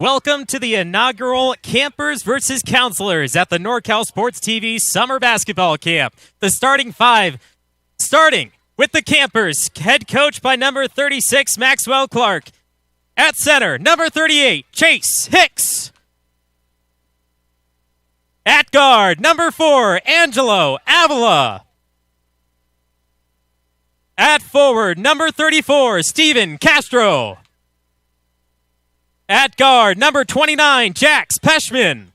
Welcome to the inaugural Campers versus Counselors at the NorCal Sports TV Summer Basketball Camp. The starting five, starting with the Campers, head coach by number 36, Maxwell Clark. At center, number 38, Chase Hicks. At guard, number 4, Angelo Avila. At forward, number 34, Steven Castro. At guard, number 29, Jax Peshman.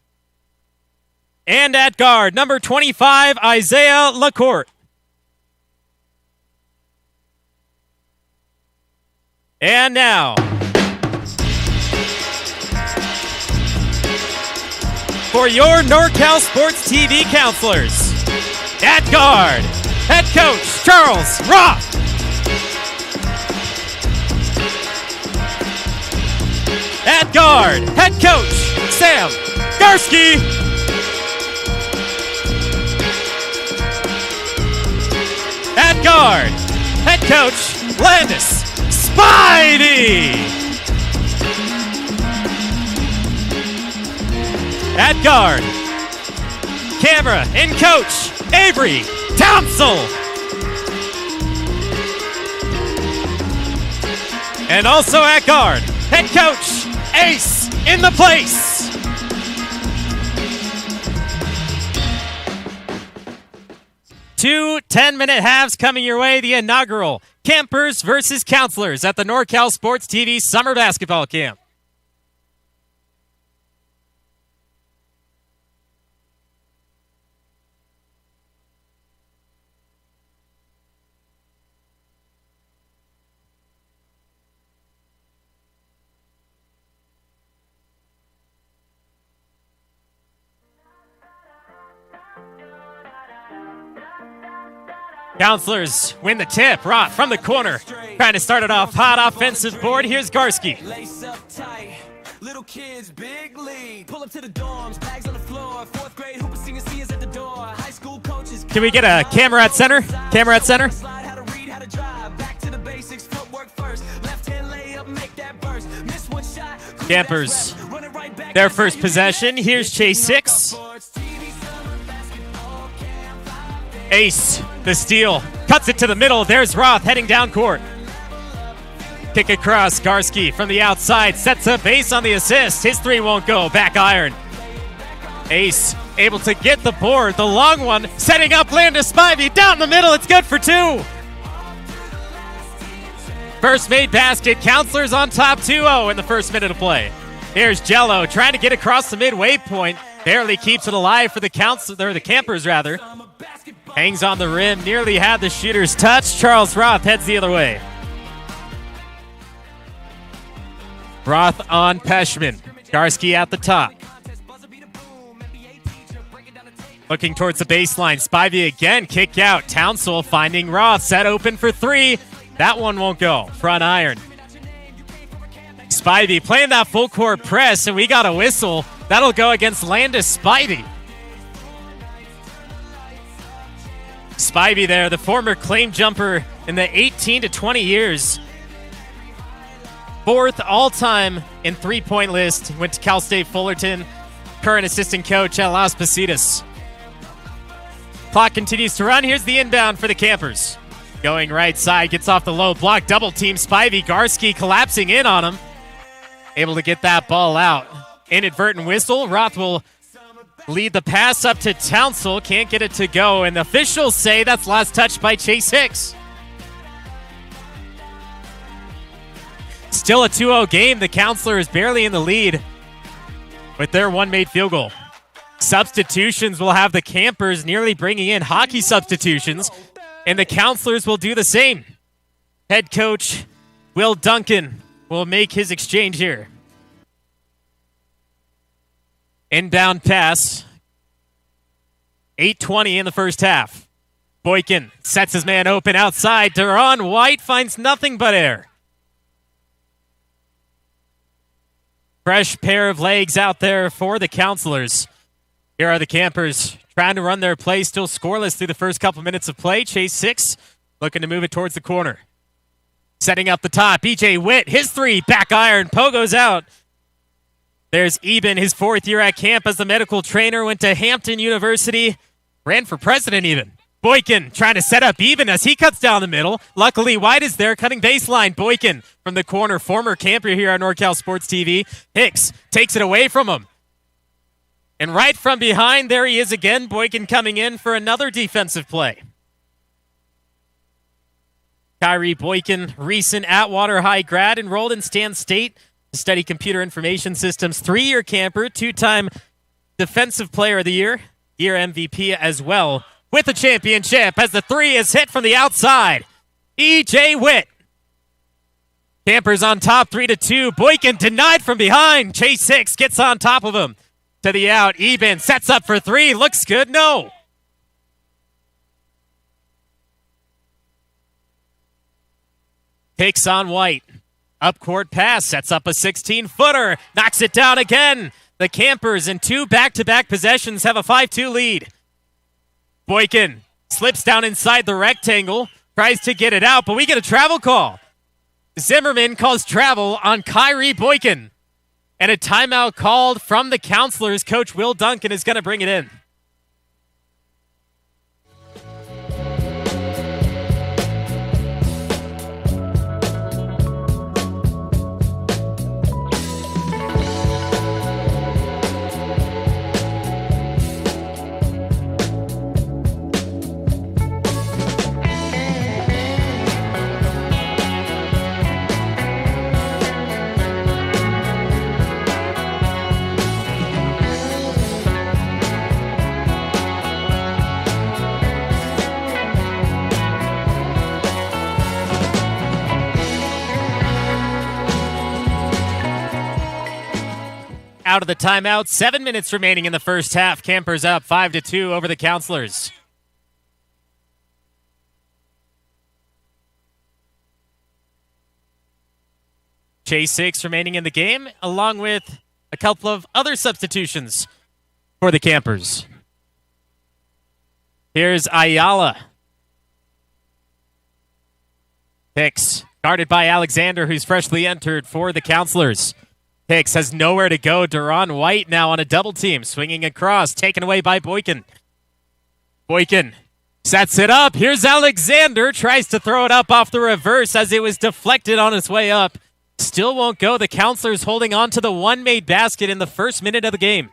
And at guard, number 25, Isaiah Lacourte. And now, for your NorCal Sports TV counselors, at guard, head coach Charles Roth. At guard, head coach Sam Garski. At guard, head coach Landis Spidey. At guard, camera and coach Avery Townsell. And also at guard, head coach Ace in the place. Two 10-minute halves coming your way. The inaugural Campers versus Counselors at the NorCal Sports TV Summer Basketball Camp. Counselors win the tip. Roth from the corner, trying to start it off hot. Offensive board. Here's Garski. Little kids, big lead. Pull up to the dorms, bags on the floor. Fourth grade hooper singing seniors at the door. High school coaches. Can we get a camera at center? Camera at center. Campers, their first possession. Here's Chase Hicks. Ace, the steal, cuts it to the middle. There's Roth heading down court. Kick across, Garski from the outside, sets up Ace on the assist. His three won't go, back iron. Ace able to get the board, the long one, setting up Landis Spivey down the middle. It's good for two. First made basket, Counselors on top 2-0 in the first minute of play. Here's Jello trying to get across the midway point. Barely keeps it alive for the Campers rather. Hangs on the rim, nearly had the shooter's touch. Charles Roth heads the other way. Roth on Peshman. Garski at the top. Looking towards the baseline. Spivey again, kick out. Townsell finding Roth, set open for three. That one won't go. Front iron. Spivey playing that full court press, and we got a whistle. That'll go against Landis Spivey. Spivey there, the former claim jumper in the 18 to 20 years. Fourth all-time in three-point list. Went to Cal State Fullerton. Current assistant coach at Las Positas. Clock continues to run. Here's the inbound for the Campers. Going right side, gets off the low block. Double team Spivey. Garski collapsing in on him. Able to get that ball out. Inadvertent whistle. Roth will lead the pass up to Townsell. Can't get it to go. And the officials say that's last touch by Chase Hicks. Still a 2-0 game. The Counselor is barely in the lead with their one made field goal. Substitutions will have the Campers nearly bringing in hockey substitutions. And the Counselors will do the same. Head coach Will Duncan will make his exchange here. Inbound pass. 8:20 in the first half. Boykin sets his man open outside. Deron White finds nothing but air. Fresh pair of legs out there for the Counselors. Here are the Campers trying to run their play, still scoreless through the first couple minutes of play. Chase Hicks looking to move it towards the corner. Setting up the top, BJ Witt, his three, back iron, Pogo's out. There's Eben, his 4th year at camp as the medical trainer, went to Hampton University, ran for president even. Boykin trying to set up Eben as he cuts down the middle. Luckily, White is there, cutting baseline. Boykin from the corner, former camper here on NorCal Sports TV. Hicks takes it away from him. And right from behind, there he is again. Boykin coming in for another defensive play. Kyrie Boykin, recent Atwater High grad, enrolled in Stan State to study computer information systems. 3-year camper, 2-time defensive player of the year MVP as well. With the championship as the 3 is hit from the outside. E.J. Witt. Campers on top, 3-2. Boykin denied from behind. Chase Hicks gets on top of him. To the out. Eben sets up for 3. Looks good. No. Hicks on White. Up court pass. Sets up a 16-footer. Knocks it down again. The Campers in 2 back-to-back possessions have a 5-2 lead. Boykin slips down inside the rectangle. Tries to get it out, but we get a travel call. Zimmerman calls travel on Kyrie Boykin. And a timeout called from the counselors. Coach Will Duncan is going to bring it in. Out of the timeout, 7 minutes remaining in the first half. Campers up 5-2 over the counselors. Chase Hicks remaining in the game, along with a couple of other substitutions for the Campers. Here's Ayala. Hicks, guarded by Alexander, who's freshly entered for the counselors. Hicks has nowhere to go. Deron White now on a double team. Swinging across. Taken away by Boykin. Boykin sets it up. Here's Alexander. Tries to throw it up off the reverse as it was deflected on its way up. Still won't go. The counselors holding on to the one made basket in the first minute of the game.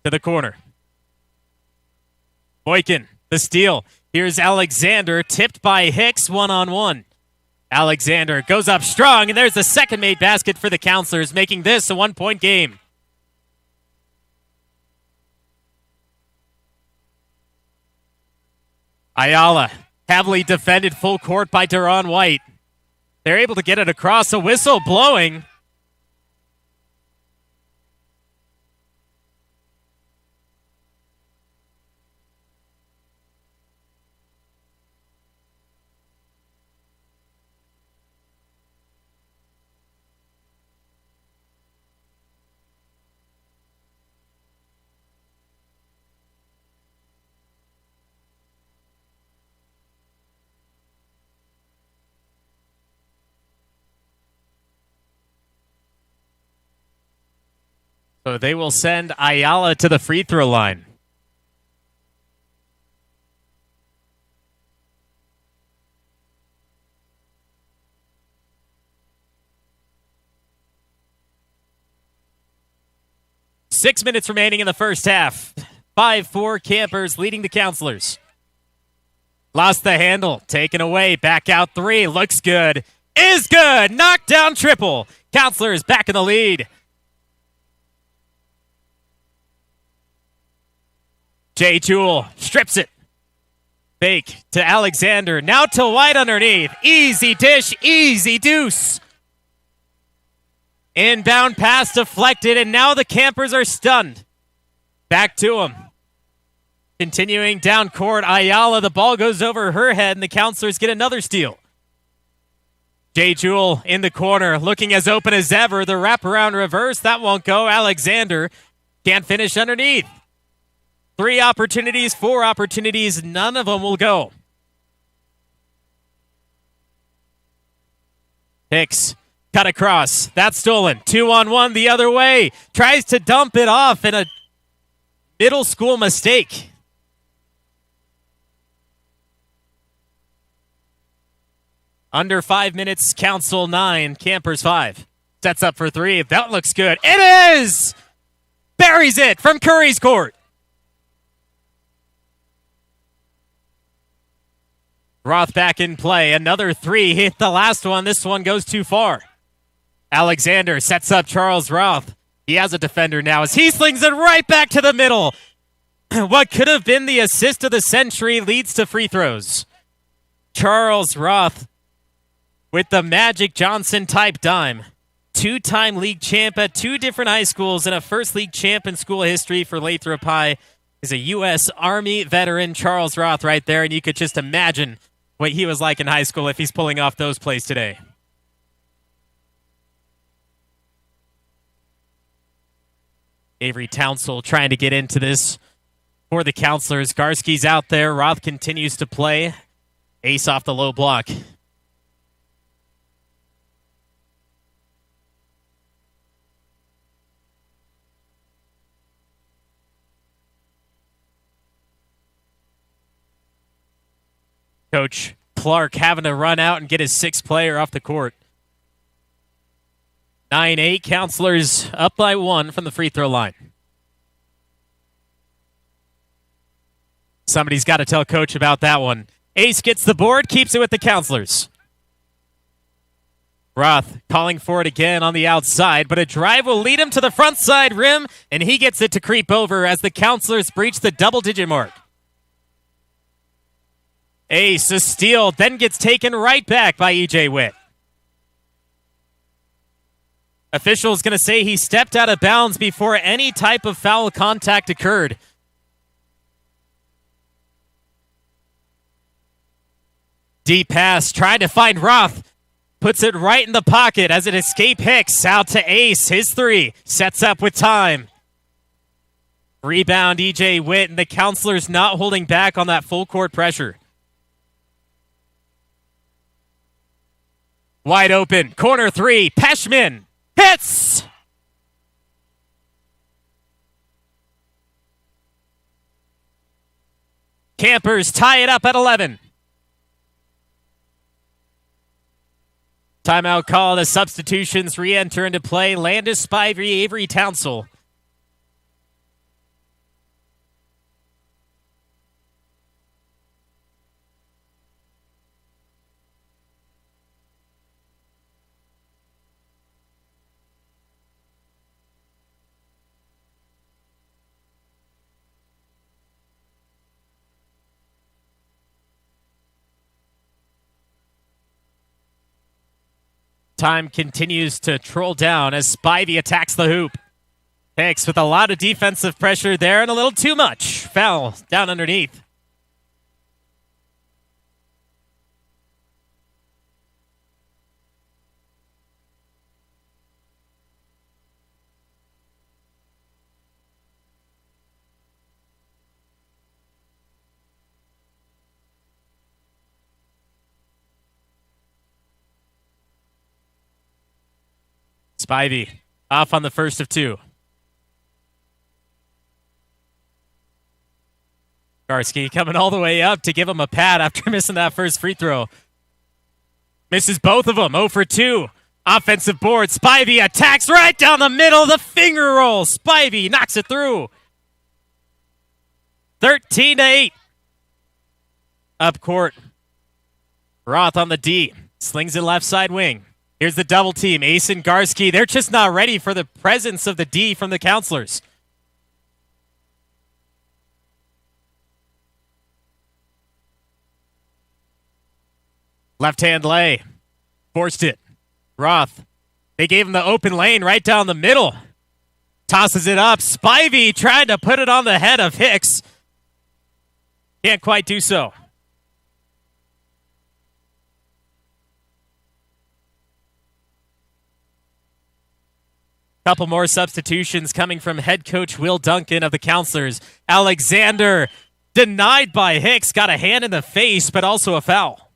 To the corner. Boykin, the steal. Here's Alexander, tipped by Hicks, one-on-one. Alexander goes up strong, and there's the second made basket for the counselors, making this a 1-point game. Ayala, heavily defended full court by Deron White. They're able to get it across, a whistle blowing. So they will send Ayala to the free throw line. Six minutes remaining in the first half. 5-4 Campers leading the counselors. Lost the handle. Taken away. Back out 3. Looks good. Is good. Knockdown triple. Counselors back in the lead. Jay Jewell strips it. Fake to Alexander. Now to White underneath. Easy dish, easy deuce. Inbound pass deflected, and now the Campers are stunned. Back to him. Continuing down court, Ayala, the ball goes over her head, and the counselors get another steal. Jay Jewell in the corner, looking as open as ever. The wraparound reverse, that won't go. Alexander can't finish underneath. 3 opportunities, 4 opportunities, none of them will go. Hicks, cut across. That's stolen. 2-on-1 the other way. Tries to dump it off in a middle school mistake. Under 5 minutes, Council 9, Campers 5. Sets up for 3. That looks good. It is! Buries it from Curry's court. Roth back in play. Another 3. Hit the last one. This one goes too far. Alexander sets up Charles Roth. He has a defender now as he slings it right back to the middle. What could have been the assist of the century leads to free throws. Charles Roth with the Magic Johnson-type dime. 2-time league champ at 2 different high schools and a first league champ in school history for Lathrop High is a U.S. Army veteran, Charles Roth, right there. And you could just imagine what he was like in high school if he's pulling off those plays today. Avery Townsell trying to get into this for the Counselors. Garski's out there. Roth continues to play. Ace off the low block. Coach Clark having to run out and get his 6th player off the court. 9-8, Counselors up by 1 from the free throw line. Somebody's got to tell Coach about that one. Ace gets the board, keeps it with the Counselors. Roth calling for it again on the outside, but a drive will lead him to the front side rim, and he gets it to creep over as the Counselors breach the double-digit mark. Ace, a steal, then gets taken right back by E.J. Witt. Official's going to say he stepped out of bounds before any type of foul contact occurred. Deep pass, trying to find Roth. Puts it right in the pocket as it escapes Hicks. Out to Ace, his 3. Sets up with time. Rebound, E.J. Witt, and the Counselors not holding back on that full court pressure. Wide open, corner 3, Peshman hits! Campers tie it up at 11. Timeout call. The substitutions re-enter into play. Landis, Spivey, Avery Townsell. Time continues to troll down as Spivey attacks the hoop. Hicks with a lot of defensive pressure there and a little too much. Foul down underneath. Spivey off on the first of 2. Garski coming all the way up to give him a pad after missing that first free throw. Misses both of them. 0 for 2. Offensive board. Spivey attacks right down the middle. The finger roll. Spivey knocks it through. 13-8. Up court. Roth on the D. Slings it left side wing. Here's the double team. Ace and Garski. They're just not ready for the presence of the D from the Counselors. Left-hand lay. Forced it. Roth. They gave him the open lane right down the middle. Tosses it up. Spivey tried to put it on the head of Hicks. Can't quite do so. Couple more substitutions coming from head coach Will Duncan of the Counselors. Alexander denied by Hicks, got a hand in the face, but also a foul.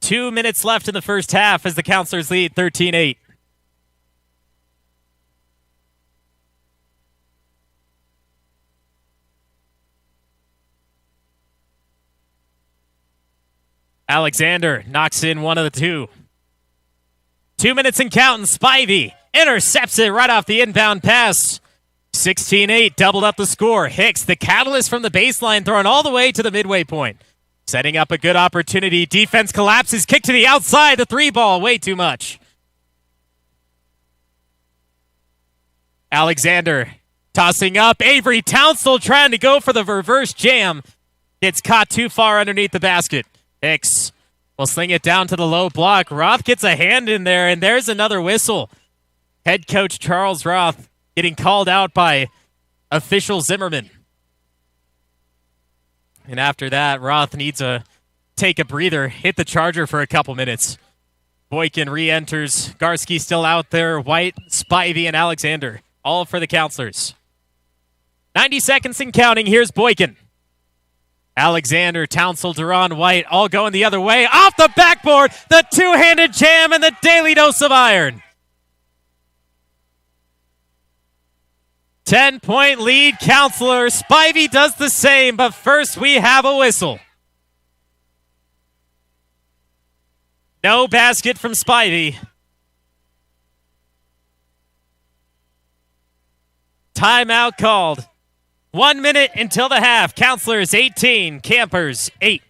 Two minutes left in the first half as the Counselors lead 13-8. Alexander knocks in one of the two. 2 minutes and counting. Spivey intercepts it right off the inbound pass. 16-8, doubled up the score. Hicks, the catalyst from the baseline, throwing all the way to the midway point. Setting up a good opportunity. Defense collapses. Kick to the outside. The three ball, way too much. Alexander tossing up. Avery Townsend trying to go for the reverse jam. Gets caught too far underneath the basket. Hicks will sling it down to the low block. Roth gets a hand in there, and there's another whistle. Head coach Charles Roth getting called out by official Zimmerman. And after that, Roth needs to take a breather, hit the charger for a couple minutes. Boykin re-enters. Garski still out there. White, Spivey, and Alexander, all for the Counselors. 90 seconds and counting. Here's Boykin. Alexander, Townsend, Duran, White, all going the other way. Off the backboard, the two-handed jam and the daily dose of iron. 10-point lead, Counselor. Spivey does the same, but first we have a whistle. No basket from Spivey. Timeout called. 1 minute until the half. Counselors 18, Campers 8.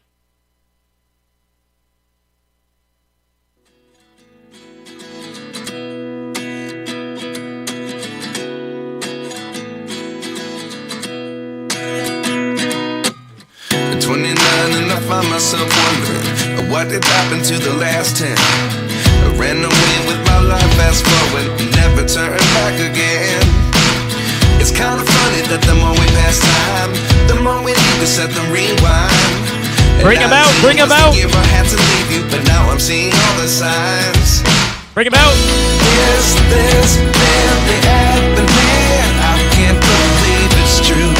At 29 and I find myself wondering what did happen to the last 10. I ran away with my life, fast forward, never turn back again. It's kind of funny that the more we pass time, the more we need to set the rewind. Bring him out, bring him out. I had to leave you, but now I'm seeing all the signs. Bring him out. Is this really happening? I can't believe it's true.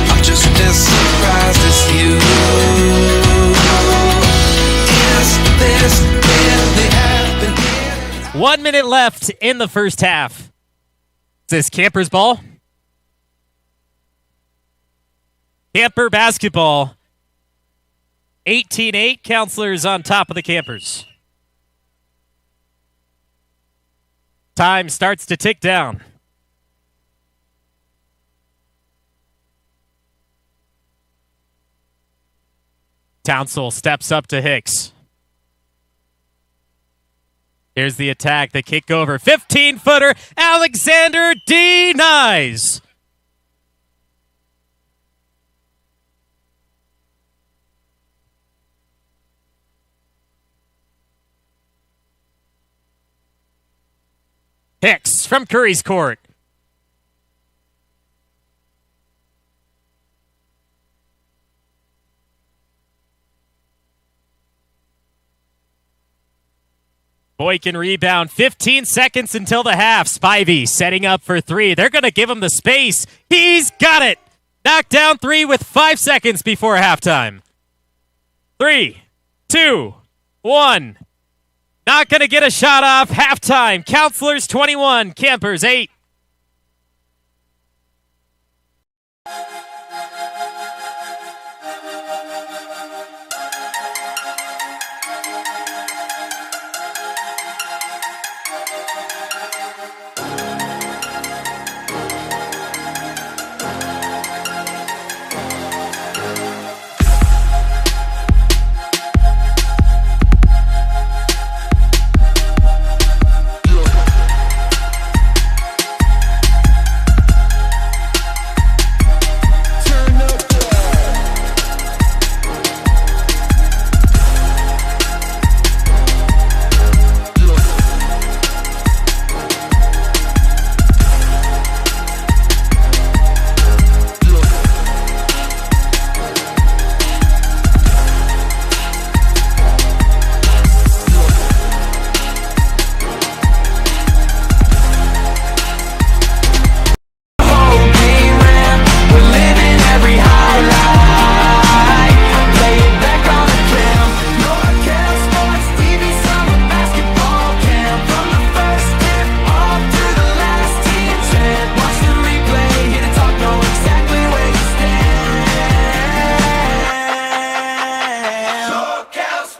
I'm just as surprised as you. Is this really happening? 1 minute left in the first half. Is this Campers ball? Camper basketball. 18-8, Counselors on top of the Campers. Time starts to tick down. Townsend steps up to Hicks. Here's the attack, the kick over. 15-footer, Alexander denies. Hicks from Curry's court. Boykin rebound. 15 seconds until the half. Spivey setting up for three. They're going to give him the space. He's got it. Knocked down three with 5 seconds before halftime. 3, 2, 1. Not going to get a shot off. Halftime. Counselors 21, Campers 8.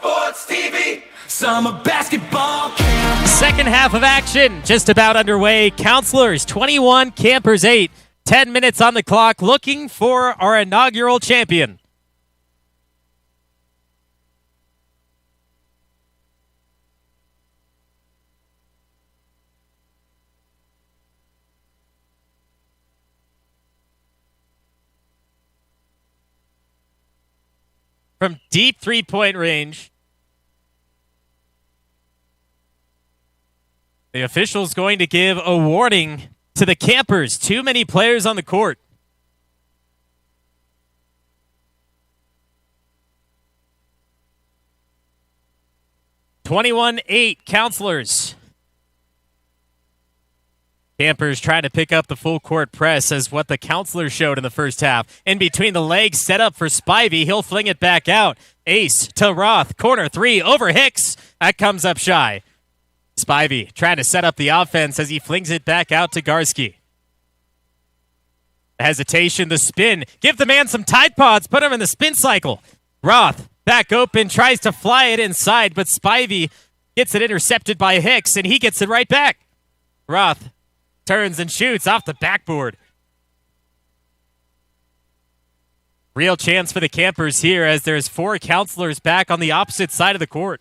Sports TV, summer basketball camp. Second half of action just about underway. Counselors 21, Campers 8. 10 minutes on the clock, looking for our inaugural champion. From deep three-point range, the official's going to give a warning to the Campers. Too many players on the court. (21-8) Counselors. Campers trying to pick up the full court press as what the Counselors showed in the first half. In between the legs, set up for Spivey. He'll fling it back out. Ace to Roth. Corner three over Hicks. That comes up shy. Spivey trying to set up the offense as he flings it back out to Garski. The hesitation, the spin. Give the man some Tide Pods. Put him in the spin cycle. Roth back open, tries to fly it inside, but Spivey gets it intercepted by Hicks, and he gets it right back. Roth turns and shoots off the backboard. Real chance for the Campers here as there's 4 Counselors back on the opposite side of the court.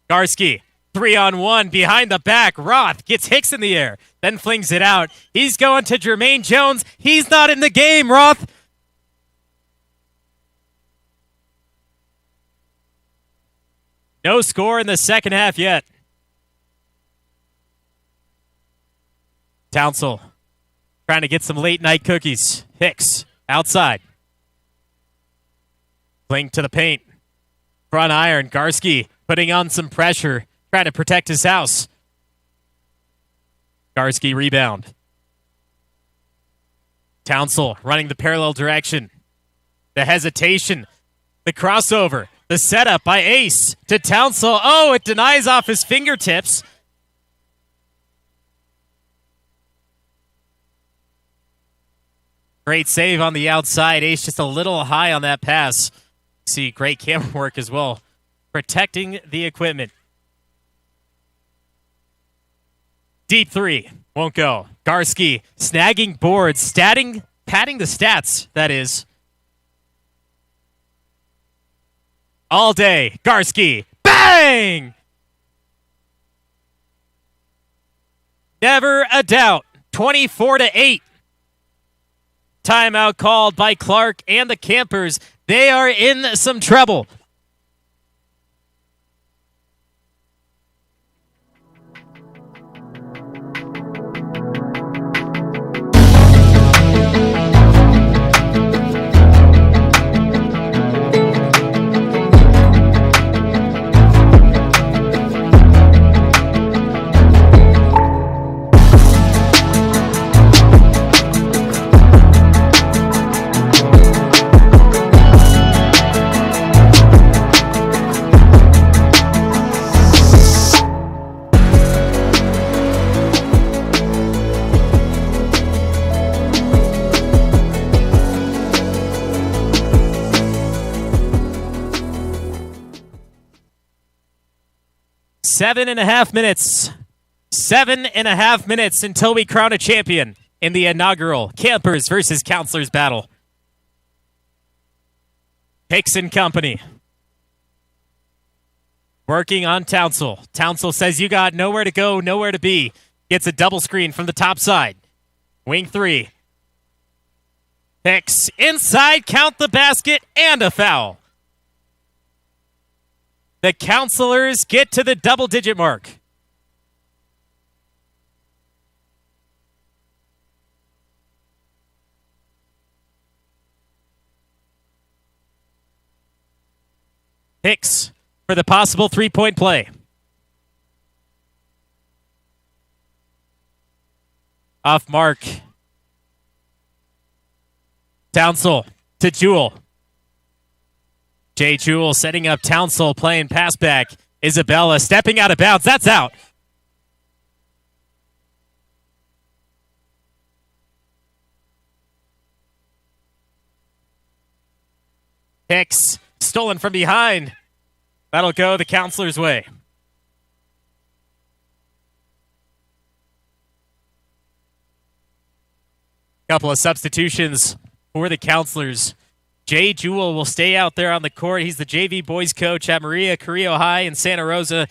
Garski, 3-on-1 behind the back. Roth gets Hicks in the air, then flings it out. He's going to Jermaine Jones. He's not in the game, Roth. No score in the second half yet. Townsell trying to get some late night cookies. Hicks outside. Fling to the paint. Front iron. Garski putting on some pressure. Trying to protect his house. Garski rebound. Townsell running the parallel direction. The hesitation. The crossover. The setup by Ace to Townsell. Oh, it denies off his fingertips. Great save on the outside. Ace just a little high on that pass. See, great camera work as well. Protecting the equipment. Deep three. Won't go. Garski snagging boards. Padding the stats, that is. All day. Garski. Bang! Never a doubt. 24-8. Timeout called by Clark and the Campers. They are in some trouble. Seven and a half minutes until we crown a champion in the inaugural Campers versus Counselors battle. Hicks and company. Working on Townsell. Townsell says you got nowhere to go, nowhere to be. Gets a double screen from the top side. Wing three. Hicks inside, count the basket, and a foul. The Counselors get to the double-digit mark. Hicks for the possible three-point play. Off mark. Townsell to Jewell. Jay Jewell setting up Townsell, playing pass back. Isabella stepping out of bounds. That's out. Hicks Stolen from behind. That'll go the Counselors' way. Couple of substitutions for the Counselors. Jay Jewell will stay out there on the court. He's the JV boys coach at Maria Carrillo High in Santa Rosa.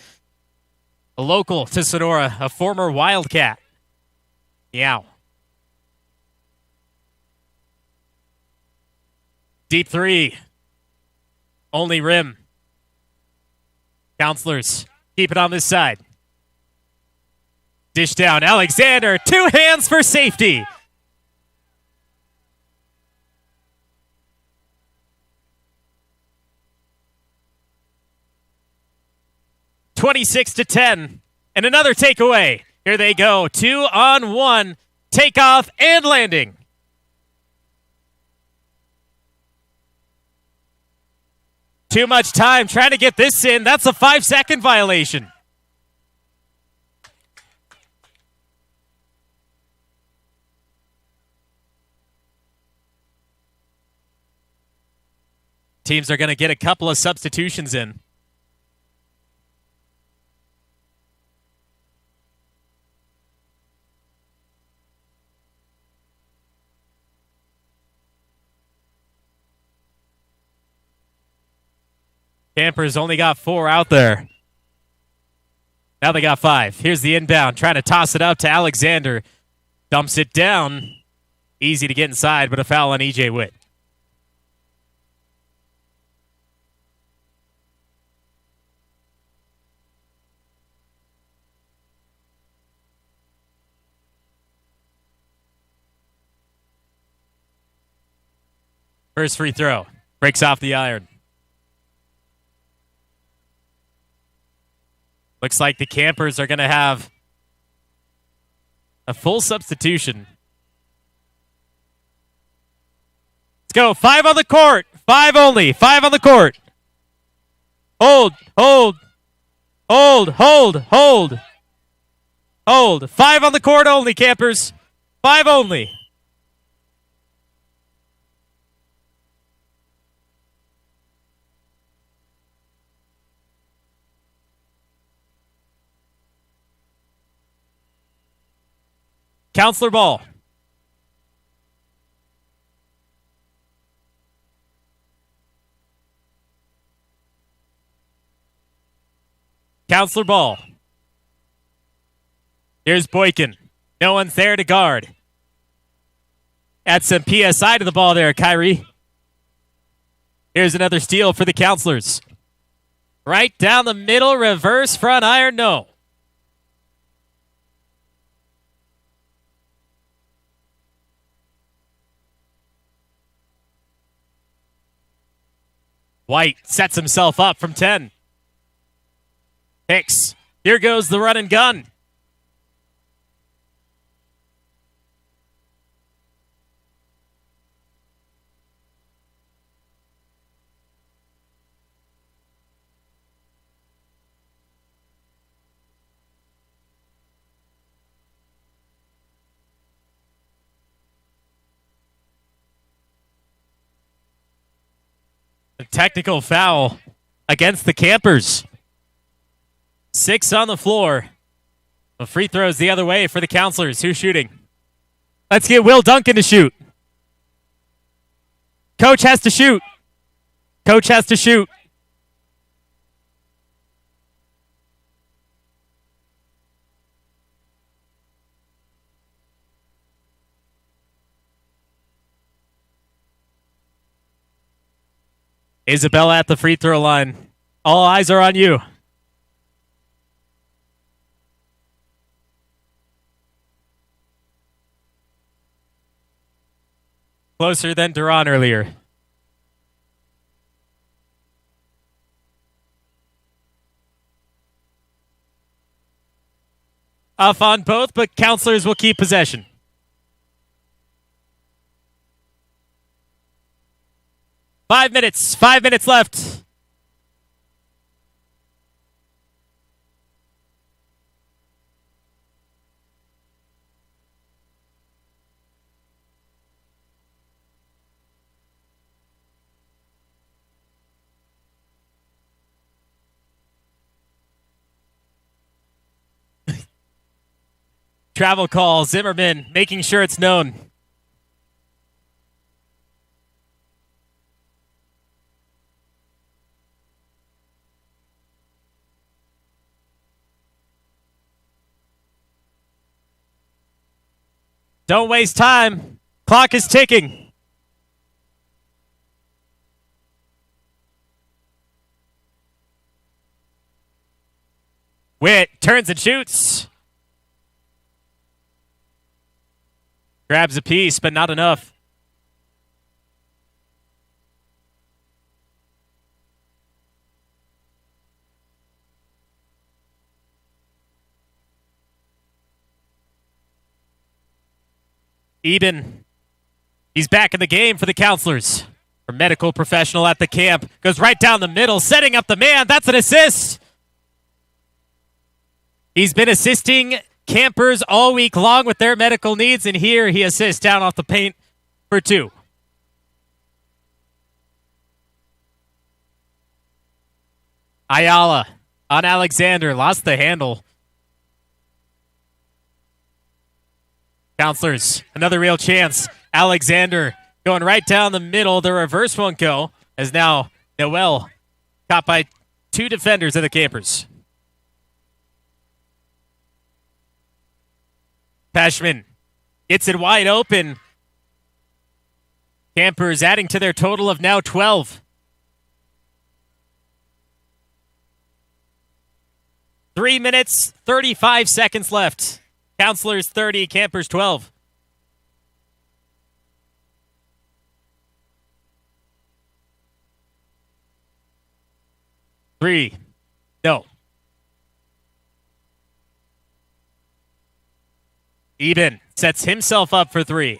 A local to Sonora, a former Wildcat. Meow. Deep three. Only rim. Counselors keep it on this side. Dish down. Alexander, 2 hands for safety. (26-10), and another takeaway. Here they go, 2-on-1, takeoff and landing. Too much time trying to get this in. That's a 5-second violation. Teams are going to get a couple of substitutions in. Campers only got 4 out there. Now they got 5. Here's the inbound. Trying to toss it up to Alexander. Dumps it down. Easy to get inside, but a foul on E.J. Witt. First free throw. Breaks off the iron. Looks like the Campers are going to have a full substitution. Let's go. 5 on the court. 5 only. 5 on the court. Hold. 5 on the court only, Campers. 5 only. Counselor ball. Counselor ball. Here's Boykin. No one's there to guard. Add some PSI to the ball there, Kyrie. Here's another steal for the Counselors. Right down the middle, reverse front iron, no. White sets himself up from 10. Hicks. Here goes the run and gun. A technical foul against the Campers. 6 on the floor. The free throws the other way for the Counselors. Who's shooting? Let's get Will Duncan to shoot. Coach has to shoot. Coach has to shoot. Isabella at the free throw line. All eyes are on you. Closer than Duran earlier. Off on both, but Counselors will keep possession. Five minutes left. Travel call, Zimmerman making sure it's known. Don't waste time. Clock is ticking. Witt turns and shoots. Grabs a piece, but not enough. Eben, he's back in the game for the Counselors. Our medical professional at the camp goes right down the middle, setting up the man. That's an assist. He's been assisting campers all week long with their medical needs, and here he assists down off the paint for 2. Ayala on Alexander, lost the handle. Counselors, another real chance. Alexander going right down the middle. The reverse won't go, as now Noel caught by 2 defenders of the Campers. Pashman gets it wide open. Campers adding to their total of now 12. 3 minutes, 35 seconds left. Counselors 30, Campers 12. Three. No. Eben sets himself up for 3.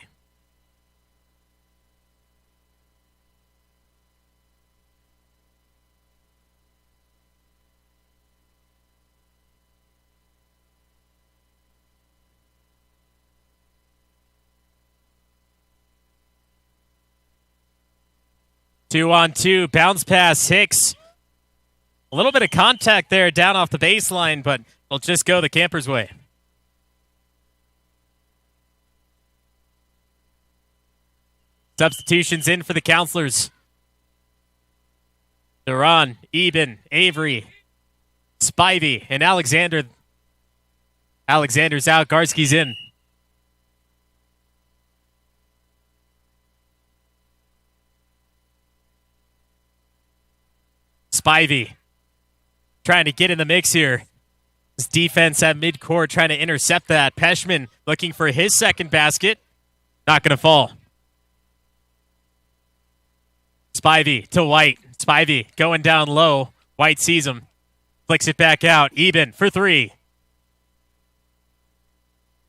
Two on two, bounce pass, Hicks. A little bit of contact there down off the baseline, but it'll just go the Campers' way. Substitutions in for the Counselors. Duran, Eben, Avery, Spivey, and Alexander. Alexander's out, Garski's in. Spivey trying to get in the mix here. His defense at midcourt trying to intercept that. Peshman looking for his second basket. Not going to fall. Spivey to White. Spivey going down low. White sees him. Flicks it back out. Eben for 3.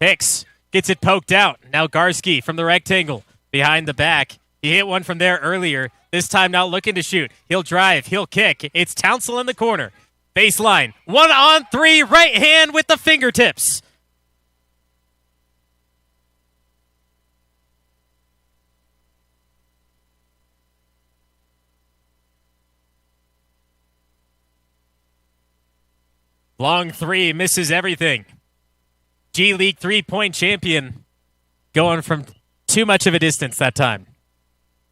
Hicks gets it poked out. Now Garski from the rectangle. Behind the back. He hit one from there earlier. This time not looking to shoot. He'll drive. He'll kick. It's Townsell in the corner. Baseline. 1-on-3. Right hand with the fingertips. Long 3. Misses everything. G League 3-point champion. Going from too much of a distance that time.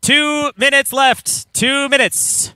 2 minutes left. 2 minutes.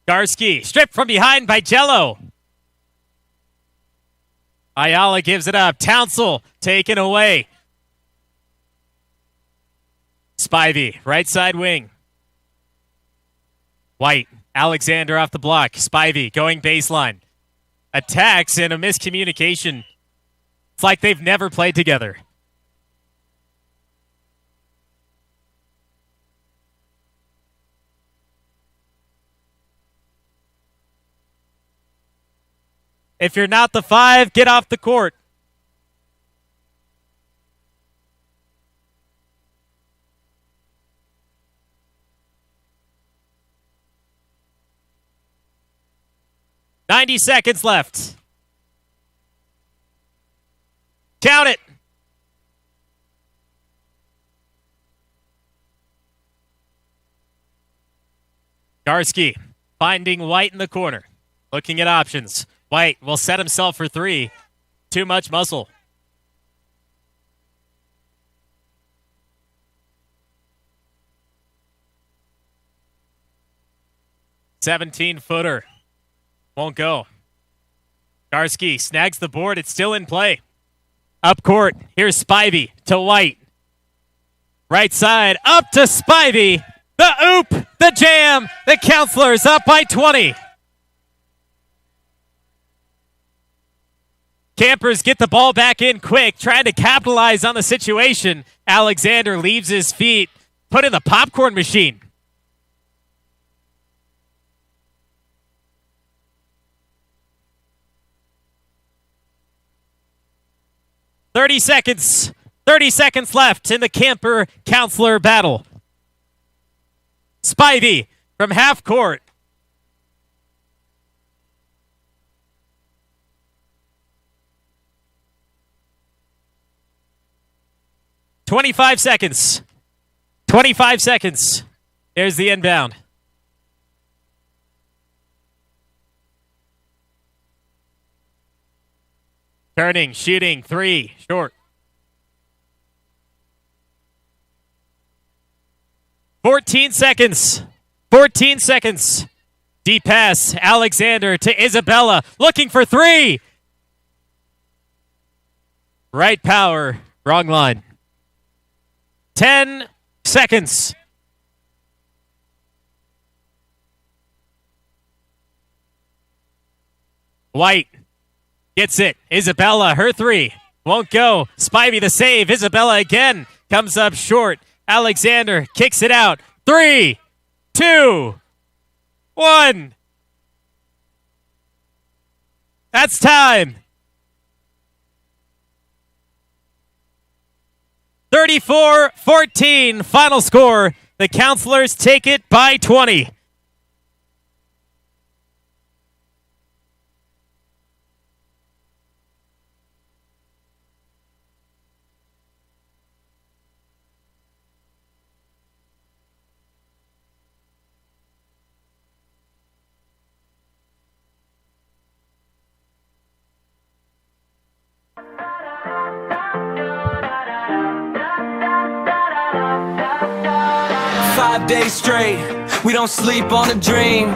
Garski stripped from behind by Jello. Ayala gives it up. Townsell taken away. Spivey, right side wing. White, Alexander off the block. Spivey going baseline. Attacks and a miscommunication. It's like they've never played together. If you're not the 5, get off the court. $90 seconds left. Count it. Garski finding White in the corner. Looking at options. White will set himself for 3. Too much muscle. $17-footer. Won't go. Garski snags the board. It's still in play. Up court. Here's Spivey to White. Right side. Up to Spivey. The oop. The jam. The Counselors up by 20. Campers get the ball back in quick, trying to capitalize on the situation. Alexander leaves his feet. Put in the popcorn machine. $30 seconds. 30 seconds left in the Camper-Counselor battle. Spivey from half court. $25 seconds. 25 seconds. There's the inbound. Turning, shooting, 3, short. 14 seconds. 14 seconds. Deep pass, Alexander to Isabella, looking for 3. Right power, wrong line. 10 seconds. White gets it. Isabella, her 3. Won't go. Spivey the save. Isabella again. Comes up short. Alexander kicks it out. 3, 2, 1. That's time. 34-14, final score. The Counselors take it by 20. Days straight, we don't sleep on a dream.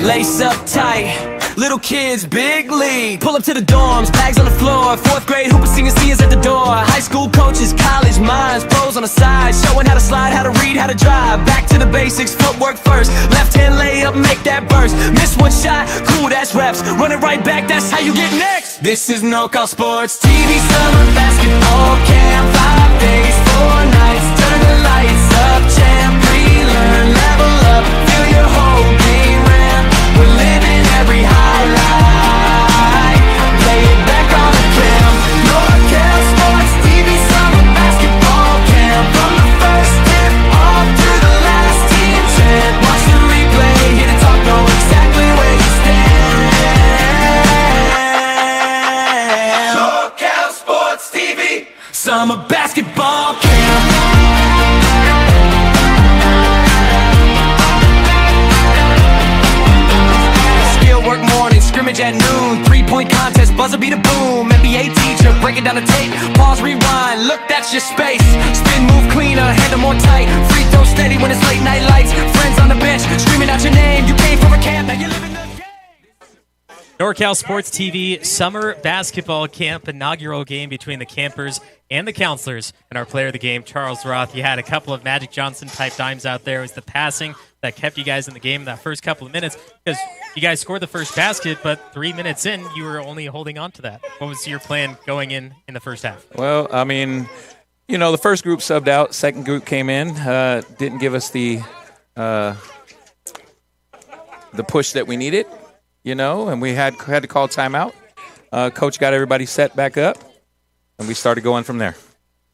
Lace up tight, little kids, big league. Pull up to the dorms, bags on the floor. 4th grade, hooper seniors at the door. High school coaches, college minds, pros on the side, showing how to slide, how to read, how to drive. Back to the basics, footwork first. Left hand layup, make that burst. Miss one shot, cool, that's reps. Run it right back, that's how you get next. This is No-Call Sports TV summer basketball camp. 5 days, 4 nights, turn the lights up, champ. Learn, level up, feel your whole game ramp. We're living every highlight. Play it back on the cam. No-Call Sports TV summer basketball camp. From the first tip off to the last team chant. Watch the replay, hear the talk, know exactly where you stand. No-Call Sports TV summer basketball camp. Scrimmage at noon, 3-point contest, buzzer beat a boom. NBA teacher, breaking down the tape. Pause, rewind, look, that's your space. Spin, move cleaner, handle more tight. Free throw steady when it's late night lights. Friends on the bench, Screaming out your name, you came for a camp, now you live in the game. NorCal Sports TV Summer Basketball Camp inaugural game between the Campers and the Counselors. And our player of the game, Charles Roth, you had a couple of Magic Johnson-type dimes out there. It was the passing that kept you guys in the game in that first couple of minutes because you guys scored the first basket, but 3 minutes in, you were only holding on to that. What was your plan going in the first half? Well, I mean, the first group subbed out. Second group came in. Didn't give us the push that we needed. And we had to call timeout. Coach got everybody set back up, and we started going from there.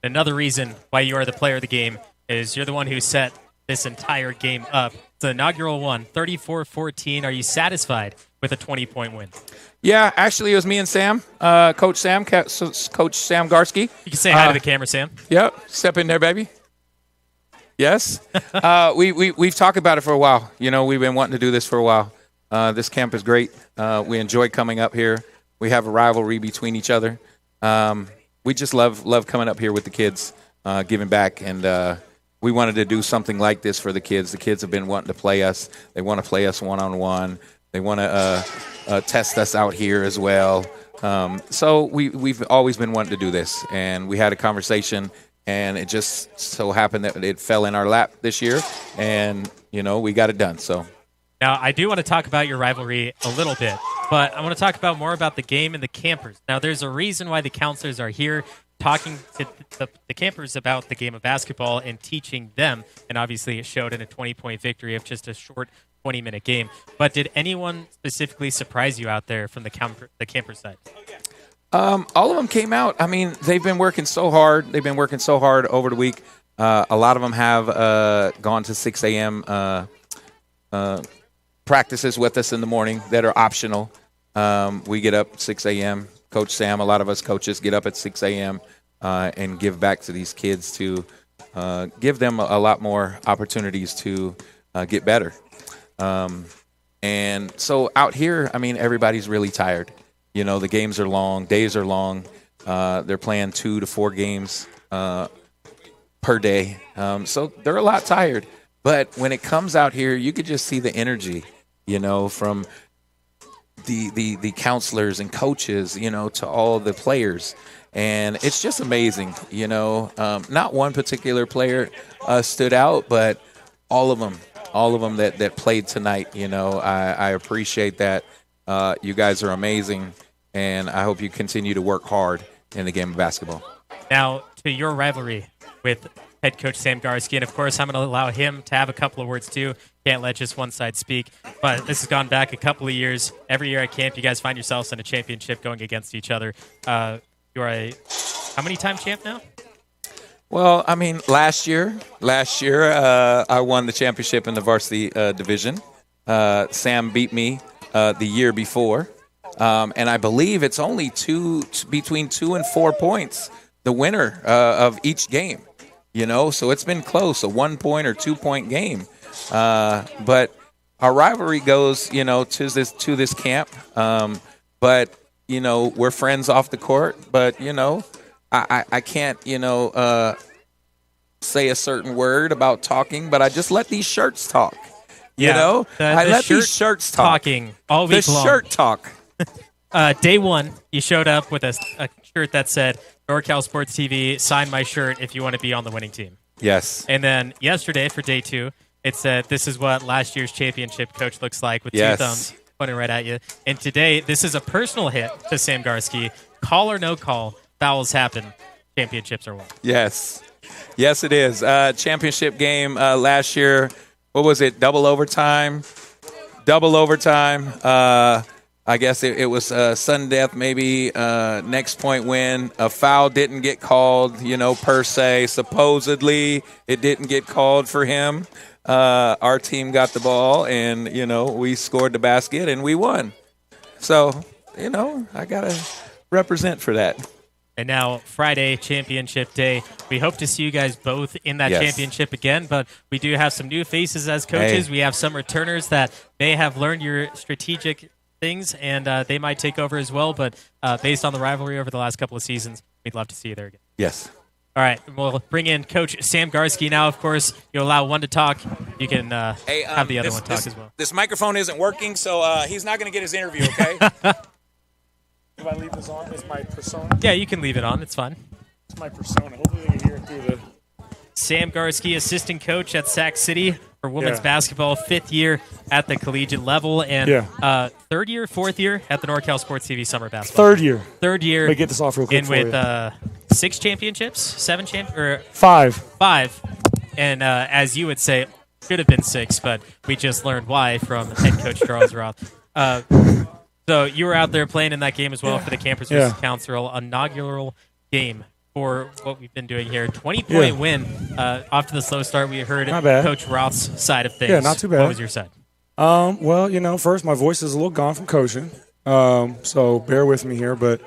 Another reason why you are the player of the game is you're the one who set this entire game up. It's an inaugural one, 34-14. Are you satisfied with a 20-point win? Yeah, actually, it was me and Sam, Coach Sam Garsky. You can say hi to the camera, Sam. Yep, step in there, baby. Yes. We've talked about it for a while. We've been wanting to do this for a while. This camp is great. We enjoy coming up here. We have a rivalry between each other. We just love coming up here with the kids, giving back, and we wanted to do something like this for the kids. The kids have been wanting to play us. They want to play us one-on-one. They want to test us out here as well. So we've always been wanting to do this, and we had a conversation, and it just so happened that it fell in our lap this year, and, we got it done. So. Now, I do want to talk about your rivalry a little bit, but I want to talk more about the game and the Campers. Now, there's a reason why the Counselors are here talking to the Campers about the game of basketball and teaching them, and obviously it showed in a 20-point victory of just a short 20-minute game. But did anyone specifically surprise you out there from the Camper side? All of them came out. I mean, they've been working so hard. They've been working so hard over the week. A lot of them have gone to 6 a.m. Practices with us in the morning that are optional. We get up 6 a.m. Coach Sam, a lot of us coaches get up at 6 a.m. And give back to these kids to give them a lot more opportunities to get better. And so out here, I mean, everybody's really tired. The games are long, days are long. They're playing 2 to 4 games per day. So they're a lot tired. But when it comes out here, you could just see the energy, from the counselors and coaches, to all the players. And it's just amazing, Not one particular player stood out, but all of them that played tonight, I appreciate that. You guys are amazing, and I hope you continue to work hard in the game of basketball. Now, to your rivalry with head coach Sam Garsky, and of course I'm going to allow him to have a couple of words too. Can't let just one side speak. But this has gone back a couple of years. Every year at camp, you guys find yourselves in a championship going against each other. You're a how many time champ now? Well, I mean, last year, I won the championship in the varsity division. Sam beat me the year before, and I believe it's only between 2 and 4 points, the winner of each game. So it's been close, a 1 point or 2 point game. But our rivalry goes, to this camp. But we're friends off the court. But I can't, say a certain word about talking. But I just let these shirts talk. I let these shirts talk. Talking all week long. The shirt talk. Day one, you showed up with a shirt that said, NorCal Sports TV, sign my shirt if you want to be on the winning team. Yes. And then yesterday for day 2, it said, this is what last year's championship coach looks like with 2 thumbs pointing right at you. And today, this is a personal hit to Sam Garsky. Call or no call, fouls happen, championships are won. Yes. Yes, it is. Championship game last year, what was it, double overtime? I guess it was sudden death, maybe next point win. A foul didn't get called, per se. Supposedly, it didn't get called for him. Our team got the ball, and, we scored the basket, and we won. So, I got to represent for that. And now Friday, championship day. We hope to see you guys both in that championship again, but we do have some new faces as coaches. Hey. We have some returners that may have learned your strategic things, and they might take over as well. But based on the rivalry over the last couple of seasons, we'd love to see you there again. Yes. All right, we'll bring in Coach Sam Garski now. Of course, you allow one to talk. You can have the other one talk as well. This microphone isn't working, so he's not going to get his interview, okay? Do I leave this on? It's my persona? Yeah, you can leave it on. It's fine. It's my persona. Hopefully they can hear it through the... Sam Garski, assistant coach at Sac City for women's Yeah. basketball, 5th year at the collegiate level, and 3rd year, 4th year at the NorCal Sports TV Summer Basketball. Third year. Let me get this off real quick in for with you. 6 championships, 7 or 5. 5, and as you would say, should have been 6, but we just learned why from head coach Charles Roth. So you were out there playing in that game as well for the Campers versus Council inaugural game for what we've been doing here. 20-point win. Off to the slow start, we heard Not bad. Coach Roth's side of things. Yeah, not too bad. What was your side? Well, first my voice is a little gone from coaching, so bear with me here. But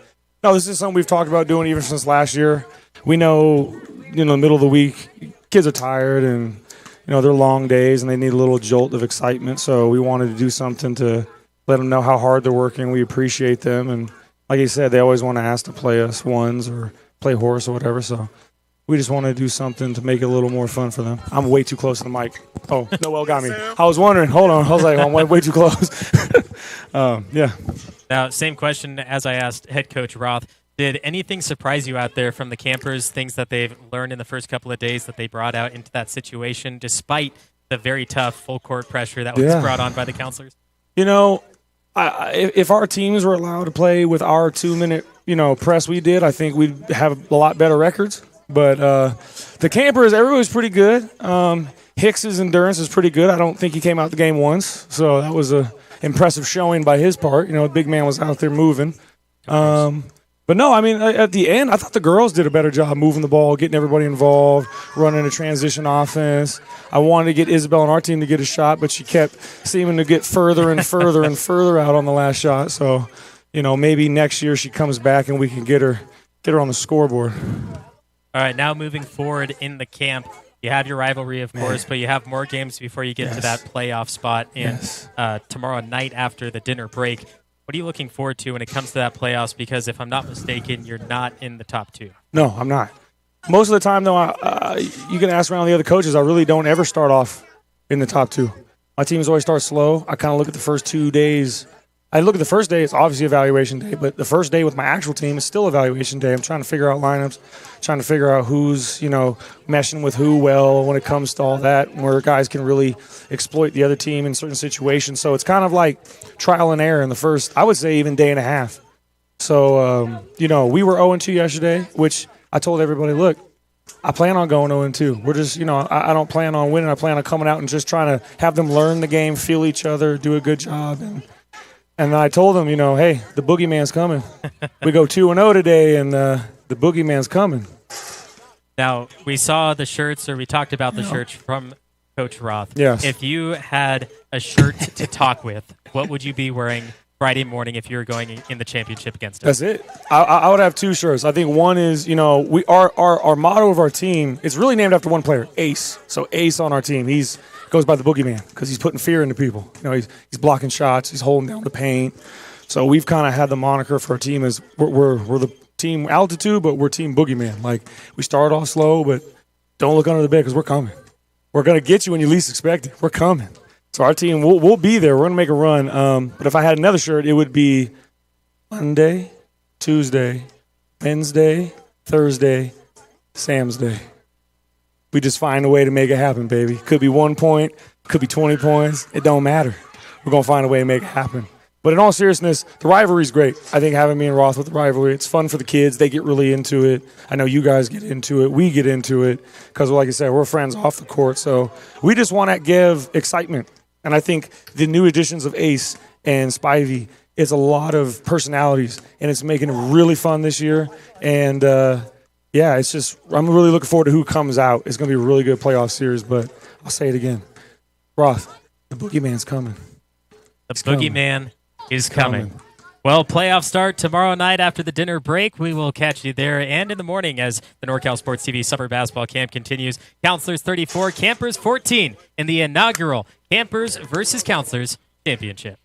no, this is something we've talked about doing even since last year. We know, in the middle of the week, kids are tired and they're long days and they need a little jolt of excitement. So we wanted to do something to let them know how hard they're working. We appreciate them, and like you said, they always want to ask to play us ones or play horse or whatever. So we just want to do something to make it a little more fun for them. I'm way too close to the mic. Oh, Noel got me. I was wondering. Hold on. I was like, I'm way too close. Yeah. Now, same question as I asked head coach Roth. Did anything surprise you out there from the campers, things that they've learned in the first couple of days that they brought out into that situation, despite the very tough full court pressure that was brought on by the counselors? If our teams were allowed to play with our 2-minute, press we did, I think we'd have a lot better records. But the campers, everybody's pretty good. Hicks's endurance is pretty good. I don't think he came out the game once, so that was a impressive showing by his part. The big man was out there moving. But no, at the end, I thought the girls did a better job moving the ball, getting everybody involved, running a transition offense. I wanted to get Isabel on our team to get a shot, but she kept seeming to get further and further and further out on the last shot. So, maybe next year she comes back and we can get her on the scoreboard. All right, now moving forward in the camp, you have your rivalry, of course, but you have more games before you get to that playoff spot. And tomorrow night after the dinner break, what are you looking forward to when it comes to that playoffs? Because if I'm not mistaken, you're not in the top 2. No, I'm not. Most of the time, though, you can ask around the other coaches, I really don't ever start off in the top 2. My teams always start slow. I kind of look at the first 2 days. I look at the first day, it's obviously evaluation day, but the first day with my actual team is still evaluation day. I'm trying to figure out lineups, trying to figure out who's, meshing with who well when it comes to all that, where guys can really exploit the other team in certain situations. So it's kind of like trial and error in the first, I would say, even day and a half. So, we were 0-2 yesterday, which I told everybody, look, I plan on going 0-2. We're just, I don't plan on winning. I plan on coming out and just trying to have them learn the game, feel each other, do a good job. And I told them, hey, the boogeyman's coming. We go 2-0 today, and the boogeyman's coming. Now, we saw the shirts, or we talked about the shirts from Coach Roth. Yes. If you had a shirt to talk with, what would you be wearing Friday morning if you were going in the championship against us? That's it. I would have 2 shirts. I think one is, our motto of our team, it's really named after one player, Ace. So Ace on our team, he's goes by the boogeyman because he's putting fear into people. He's blocking shots, he's holding down the paint. So we've kind of had the moniker for our team as we're the team altitude, but we're team boogeyman. Like, we start off slow, but don't look under the bed because we're coming. We're going to get you when you least expect it. We're coming. So our team, we'll be there. We're going to make a run. But if I had another shirt, it would be Monday, Tuesday, Wednesday, Thursday, Sam's Day. We just find a way to make it happen, baby. Could be 1 point, could be 20 points. It don't matter. We're going to find a way to make it happen. But in all seriousness, the rivalry's great. I think having me and Roth with the rivalry, it's fun for the kids. They get really into it. I know you guys get into it. We get into it because, like I said, we're friends off the court. So we just want to give excitement. And I think the new additions of Ace and Spivey, it's a lot of personalities, and it's making it really fun this year. And, it's just I'm really looking forward to who comes out. It's going to be a really good playoff series, but I'll say it again. Roth, the boogeyman's coming. The boogeyman is coming. Well, playoff start tomorrow night after the dinner break. We will catch you there and in the morning as the NorCal Sports TV Summer Basketball Camp continues. Counselors 34, Campers 14 in the inaugural Campers versus Counselors Championship.